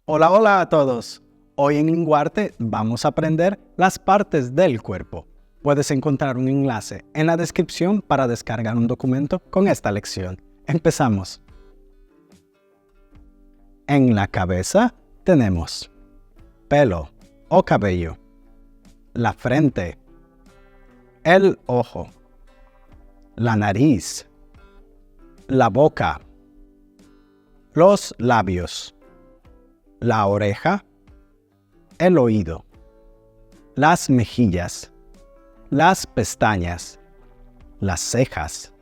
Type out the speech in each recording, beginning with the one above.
Hola, hola a todos. Hoy en Linguarte vamos a aprender las partes del cuerpo. Puedes encontrar un enlace en la descripción para descargar un documento con esta lección. Empezamos. En la cabeza tenemos pelo o cabello, la frente, el ojo, la nariz, la boca, los labios, la oreja, el oído, las mejillas, las pestañas, las cejas.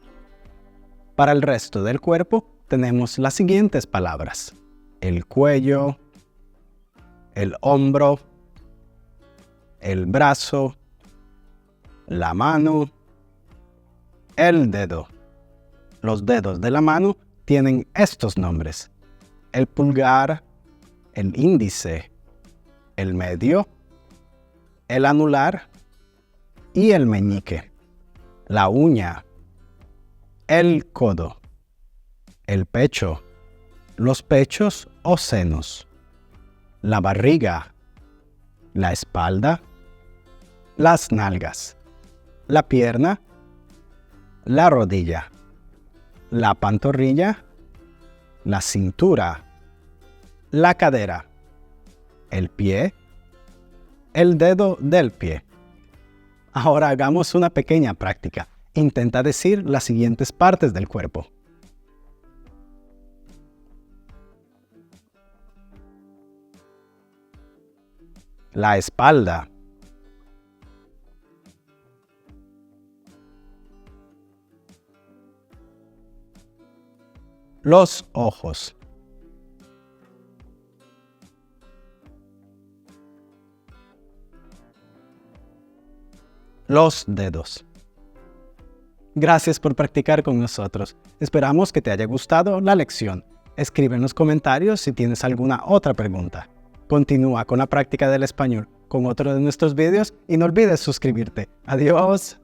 Para el resto del cuerpo tenemos las siguientes palabras: el cuello, el hombro, el brazo, la mano, el dedo. Los dedos de la mano tienen estos nombres: el pulgar, el índice, el medio, el anular y el meñique. La uña, el codo, el pecho, los pechos o senos, la barriga, la espalda, las nalgas, la pierna, la rodilla, la pantorrilla, la cintura, la cadera, el pie, el dedo del pie. Ahora hagamos una pequeña práctica. Intenta decir las siguientes partes del cuerpo. La espalda, los ojos, los dedos. Gracias por practicar con nosotros. Esperamos que te haya gustado la lección. Escribe en los comentarios si tienes alguna otra pregunta. Continúa con la práctica del español con otro de nuestros vídeos y no olvides suscribirte. Adiós.